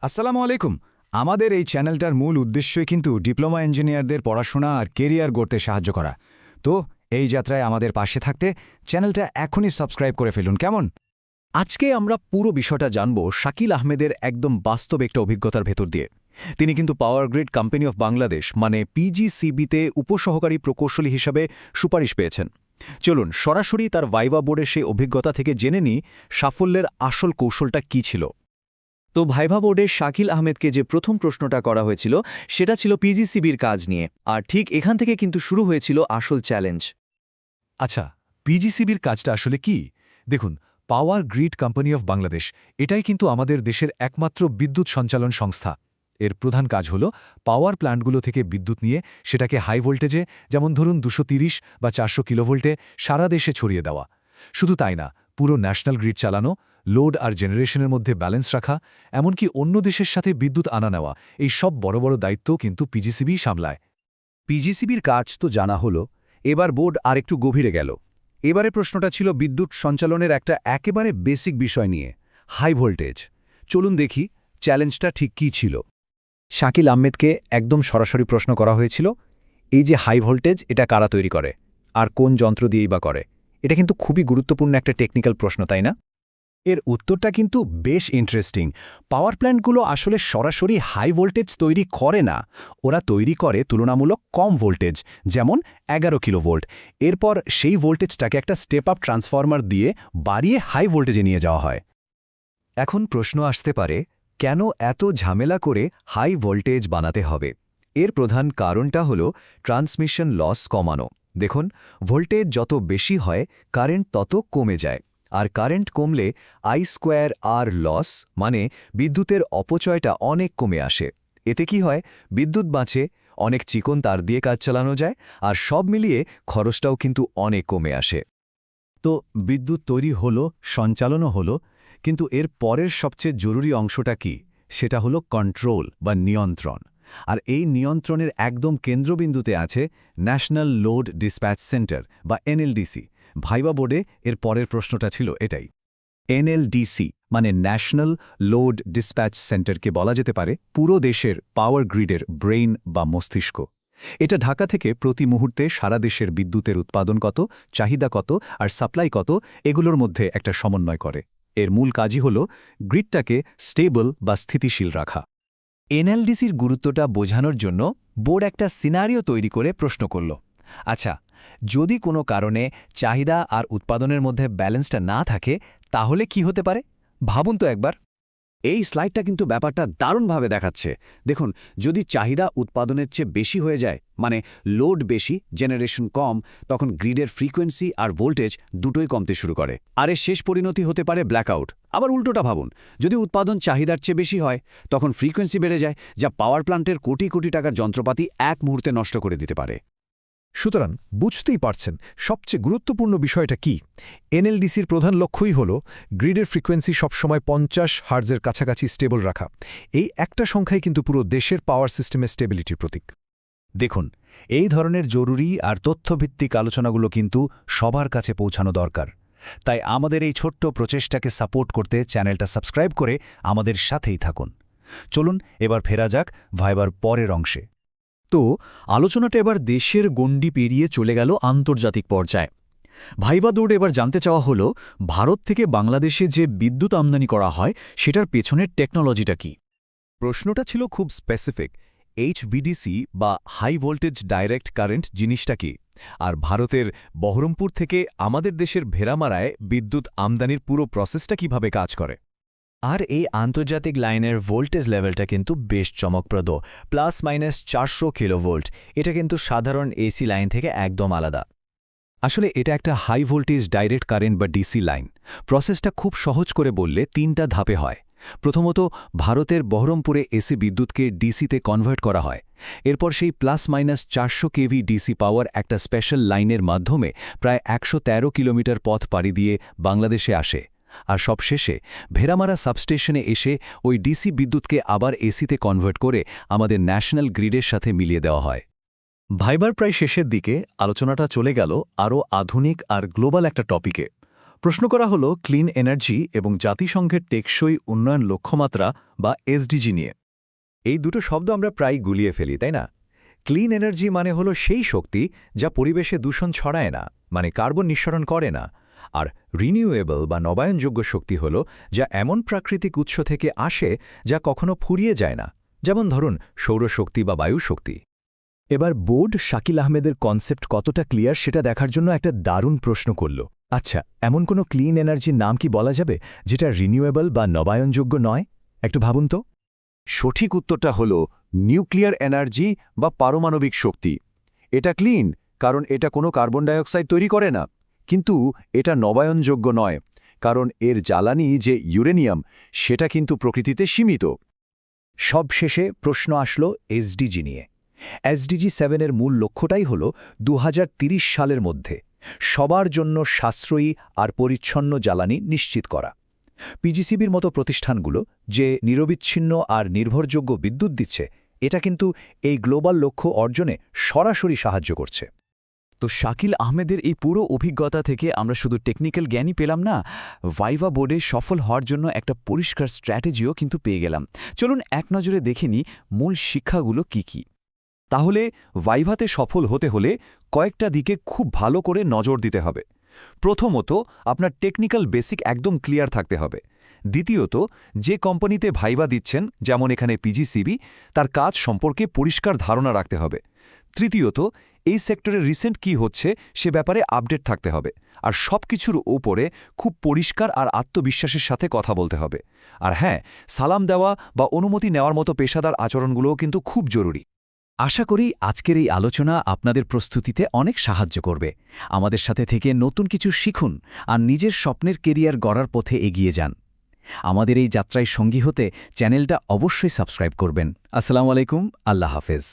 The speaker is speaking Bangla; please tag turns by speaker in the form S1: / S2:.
S1: আসসালামু আলাইকুম। আমাদের এই চ্যানেলটার মূল উদ্দেশ্যই কিন্তু ডিপ্লোমা ইঞ্জিনিয়ারদের পড়াশোনা আর কেরিয়ার গড়তে সাহায্য করা। তো এই যাত্রায় আমাদের পাশে থাকতে চ্যানেলটা এখনই সাবস্ক্রাইব করে ফেলুন, কেমন?
S2: আজকে আমরা পুরো বিষয়টা জানব শাকিল আহমেদের একদম বাস্তব একটা অভিজ্ঞতার ভেতর দিয়ে। তিনি কিন্তু power grid company of Bangladesh মানে পিজিসিবিতে উপসহকারী প্রকৌশলী হিসাবে সুপারিশ পেয়েছেন। চলুন সরাসরি তার ভাইভা বোর্ডের সেই অভিজ্ঞতা থেকে জেনে নিই সাফল্যের আসল কৌশলটা কী ছিল।
S3: তো ভাইভা বোর্ডে শাকিল আহমেদকে যে প্রথম প্রশ্নটা করা হয়েছিল সেটা ছিল পিজিসিবির কাজ নিয়ে, আর ঠিক এখান থেকে কিন্তু শুরু হয়েছিল আসল চ্যালেঞ্জ।
S4: আচ্ছা, পিজিসিবির কাজটা আসলে কি? দেখুন, power grid company of Bangladesh এটাই কিন্তু আমাদের দেশের একমাত্র বিদ্যুৎ সঞ্চালন সংস্থা। এর প্রধান কাজ হল পাওয়ার প্ল্যান্টগুলো থেকে বিদ্যুৎ নিয়ে সেটাকে হাই ভোল্টেজে, যেমন ধরুন 230 বা 400 কিলোভোল্টে সারা দেশে ছড়িয়ে দেওয়া। শুধু তাই না, পুরো ন্যাশনাল গ্রিড চালানো, লোড আর জেনারেশনের মধ্যে ব্যালেন্স রাখা, এমনকি অন্য দেশের সাথে বিদ্যুৎ আনা নেওয়া, এই সব বড় বড় দায়িত্ব কিন্তু পিজিসিবি সামলায়।
S2: পিজিসিবির কাজ তো জানা হলো, এবার বোর্ড আরেকটু গভীরে গেল। এবারে প্রশ্নটা ছিল বিদ্যুৎ সঞ্চালনের একটা একেবারে বেসিক বিষয় নিয়ে, হাই ভোল্টেজ। চলুন দেখি চ্যালেঞ্জটা ঠিক কী ছিল। শাকিল আহমেদকে একদম সরাসরি প্রশ্ন করা হয়েছিল, এই যে হাই ভোল্টেজ এটা কারা তৈরি করে আর কোন যন্ত্র দিয়েই বা করে? এটা কিন্তু খুবই গুরুত্বপূর্ণ একটা টেকনিক্যাল প্রশ্ন, তাই না?
S4: এর উত্তরটা কিন্তু বেশ ইন্টারেস্টিং। পাওয়ার প্ল্যান্টগুলো আসলে সরাসরি হাই ভোল্টেজ তৈরি করে না, ওরা তৈরি করে তুলনামূলক কম ভোল্টেজ, যেমন 11 কিলোভোল্ট। এরপর সেই ভোল্টেজটাকে একটা স্টেপ আপ ট্রান্সফরমার দিয়ে বাড়িয়ে হাই ভোল্টেজে নিয়ে যাওয়া হয়।
S2: এখন প্রশ্ন আসতে পারে, কেন এত ঝামেলা করে হাই ভোল্টেজ বানাতে হবে? এর প্রধান কারণটা হল ট্রান্সমিশন লস কমানো। দেখুন, ভোল্টেজ যত বেশি হয় কারেন্ট তত কমে যায়, আর কারেন্ট কমলে I²R লস মানে বিদ্যুতের অপচয়টা অনেক কমে আসে। এতে কি হয়, বিদ্যুৎ বাঁচে, অনেক চিকন তার দিয়ে কাজ চালানো যায়, আর সব মিলিয়ে খরচটাও কিন্তু অনেক কমে আসে। তো বিদ্যুৎ তৈরি হলো, সঞ্চালনও হলো, কিন্তু এর পরের সবচেয়ে জরুরি অংশটা কি? সেটা হলো কন্ট্রোল বা নিয়ন্ত্রণ। আর এই নিয়ন্ত্রণের একদম কেন্দ্রবিন্দুতে আছে ন্যাশনাল লোড ডিসপ্যাচ সেন্টার বা এনএলডিসি। ভাইভা বোর্ডে এর পরের প্রশ্নটা ছিল এটাই। এনএলডিসি মানে ন্যাশনাল লোড ডিসপ্যাচ সেন্টারকে বলা যেতে পারে পুরো দেশের পাওয়ার গ্রিডের ব্রেইন বা মস্তিষ্ক। এটা ঢাকা থেকে প্রতি মুহূর্তে সারা দেশের বিদ্যুতের উৎপাদন কত, চাহিদা কত আর সাপ্লাই কত, এগুলোর মধ্যে একটা সমন্বয় করে। এর মূল কাজই হল গ্রিডটাকে স্টেবল বা স্থিতিশীল রাখা।
S3: এনএলডিসির গুরুত্বটা বোঝানোর জন্য বোর্ড একটা সিনারিও তৈরি করে প্রশ্ন করল, আচ্ছা, যদি কোনো কারণে চাহিদা আর উৎপাদনের মধ্যে ব্যালেন্সটা না থাকে তাহলে কি হতে পারে? ভাবুন তো একবার।
S2: এই স্লাইডটা কিন্তু ব্যাপারটা দারুণভাবে দেখাচ্ছে। দেখুন, যদি চাহিদা উৎপাদনের চেয়ে বেশি হয়ে যায়, মানে লোড বেশি, জেনারেশন কম, তখন গ্রিডের ফ্রিকোয়েন্সি আর ভোল্টেজ দুটোই কমতে শুরু করে। আর এর শেষ পরিণতি হতে পারে ব্ল্যাকআউট। আবার উল্টোটা ভাবুন, যদি উৎপাদন চাহিদার চেয়ে বেশি হয়, তখন ফ্রিকোয়েন্সি বেড়ে যায়, যা পাওয়ার প্ল্যান্টের কোটি কোটি টাকার যন্ত্রপাতি এক মুহূর্তে নষ্ট করে দিতে পারে।
S4: সুতরাং বুঝতেই পারছেন সবচেয়ে গুরুত্বপূর্ণ বিষয়টা কি। এনএলডিসির প্রধান লক্ষ্যই হল গ্রিডের ফ্রিকোয়েন্সি সবসময় 50 হার্জের কাছাকাছি স্টেবল রাখা। এই একটা সংখ্যাই কিন্তু পুরো দেশের পাওয়ার সিস্টেমের স্টেবিলিটির প্রতীক।
S2: দেখুন, এই ধরনের জরুরি আর তথ্যভিত্তিক আলোচনাগুলো কিন্তু সবার কাছে পৌঁছানো দরকার। তাই আমাদের এই ছোট্ট প্রচেষ্টাকে সাপোর্ট করতে চ্যানেলটা সাবস্ক্রাইব করে আমাদের সাথেই থাকুন। চলুন এবার ফেরা যাক ভাইবার পরের অংশে।
S3: তো আলোচনাটা এবার দেশের গণ্ডি পেরিয়ে চলে গেল আন্তর্জাতিক পর্যায়ে। ভাইভা বোর্ডে এবার জানতে চাওয়া হল, ভারত থেকে বাংলাদেশে যে বিদ্যুৎ আমদানি করা হয় সেটার পেছনের টেকনোলজিটা কি?
S2: প্রশ্নটা ছিল খুব স্পেসিফিক। এইচভিডিসি বা হাই ভোল্টেজ ডাইরেক্ট কারেন্ট জিনিসটা কি, আর ভারতের বহরমপুর থেকে আমাদের দেশের ভেড়ামারায় বিদ্যুৎ আমদানির পুরো প্রসেসটা কিভাবে কাজ করে।
S3: আর এই আন্তর্জাতিক লাইনের ভোল্টেজ লেভেলটা কিন্তু বেশ চমকপ্রদ, +-400 কিলোভোল্ট। এটা কিন্তু সাধারণ এসি লাইন থেকে একদম আলাদা।
S2: আসলে এটা একটা হাই ভোল্টেজ ডাইরেক্ট কারেন্ট বা ডিসি লাইন। প্রসেসটা খুব সহজ করে বললে 3টা ধাপে হয়। প্রথমত, ভারতের বহরমপুরে এসি বিদ্যুৎকে ডিসিতে কনভার্ট করা হয়। এরপর সেই +-400 কেভি ডিসি পাওয়ার একটা স্পেশাল লাইনের মাধ্যমে প্রায় 113 কিলোমিটার পথ পাড়ি দিয়ে বাংলাদেশে আসে। আর সবশেষে ভেড়ামারা সাবস্টেশনে এসে ওই ডিসি বিদ্যুৎকে আবার এসিতে কনভার্ট করে আমাদের ন্যাশনাল গ্রিডের সাথে মিলিয়ে দেওয়া হয়। ভাইবার প্রায় শেষের দিকে আলোচনাটা চলে গেল আরও আধুনিক আর গ্লোবাল একটা টপিকে,
S4: প্রশ্ন করা হলো ক্লিন এনার্জি এবং জাতিসংঘের টেকসই উন্নয়ন লক্ষ্যমাত্রা বা এসডিজি নিয়ে।
S2: এই দুটো শব্দ আমরা প্রায় গুলিয়ে ফেলি, তাই না? ক্লিন এনার্জি মানে হলো সেই শক্তি যা পরিবেশে দূষণ ছড়ায় না, মানে কার্বন নিঃসরণ করে না। আর রিনিউয়েবল বা নবায়নযোগ্য শক্তি হল যা এমন প্রাকৃতিক উৎস থেকে আসে যা কখনো ফুরিয়ে যায় না, যেমন ধরুন সৌরশক্তি বা বায়ু শক্তি।
S3: এবার বোর্ড শাকিল আহমেদের কনসেপ্ট কতটা ক্লিয়ার সেটা দেখার জন্য একটা দারুণ প্রশ্ন করল। আচ্ছা, এমন কোনো ক্লিন এনার্জির নাম কি বলা যাবে যেটা রিনিউয়েবল বা নবায়নযোগ্য নয়? একটু ভাবুন তো।
S5: সঠিক উত্তরটা হল নিউক্লিয়ার এনার্জি বা পারমাণবিক শক্তি। এটা ক্লিন কারণ এটা কোনো কার্বন ডাইঅক্সাইড তৈরি করে না, কিন্তু এটা নবায়নযোগ্য নয় কারণ এর জ্বালানি যে ইউরেনিয়াম সেটা কিন্তু প্রকৃতিতে সীমিত।
S3: সবশেষে প্রশ্ন আসলো এসডিজি নিয়ে। এসডিজি 7 এর মূল লক্ষ্যটাই হল 2030 সালের মধ্যে সবার জন্য সাশ্রয়ী আর পরিচ্ছন্ন জ্বালানি নিশ্চিত করা। পিজিসিবির মতো প্রতিষ্ঠানগুলো যে নিরবিচ্ছিন্ন আর নির্ভরযোগ্য বিদ্যুৎ দিচ্ছে, এটা কিন্তু এই গ্লোবাল লক্ষ্য অর্জনে সরাসরি সাহায্য করছে।
S6: তো শাকিল আহমেদের এই পুরো অভিজ্ঞতা থেকে আমরা শুধু টেকনিক্যাল জ্ঞানই পেলাম না, ভাইভা বোর্ডে সফল হওয়ার জন্য একটা পরিষ্কার স্ট্র্যাটেজিও কিন্তু পেয়ে গেলাম। চলুন এক নজরে দেখে নিই মূল শিক্ষাগুলো কি কি।
S5: তাহলে ভাইভাতে সফল হতে হলে কয়েকটা দিকে খুব ভালো করে নজর দিতে হবে। প্রথমত, আপনার টেকনিক্যাল বেসিক একদম ক্লিয়ার থাকতে হবে। দ্বিতীয়ত, যে কোম্পানিতে ভাইভা দিচ্ছেন, যেমন এখানে পিজিসিবি, তার কাজ সম্পর্কে পরিষ্কার ধারণা রাখতে হবে। তৃতীয়ত, এই সেক্টরে রিসেন্ট কি হচ্ছে সে ব্যাপারে আপডেট থাকতে হবে। আর সবকিছুর ওপরে খুব পরিষ্কার আর আত্মবিশ্বাসের সাথে কথা বলতে হবে। আর হ্যাঁ, সালাম দেওয়া বা অনুমতি নেওয়ার মতো পেশাদার আচরণগুলোও কিন্তু খুব জরুরি।
S3: আশা করি আজকের এই আলোচনা আপনাদের প্রস্তুতিতে অনেক সাহায্য করবে। আমাদের সাথে থেকে নতুন কিছু শিখুন আর নিজের স্বপ্নের কেরিয়ার গড়ার পথে এগিয়ে যান। আমাদের এই যাত্রায় সঙ্গী হতে চ্যানেলটা অবশ্যই সাবস্ক্রাইব করবেন। আসসালামু আলাইকুম, আল্লাহ হাফেজ।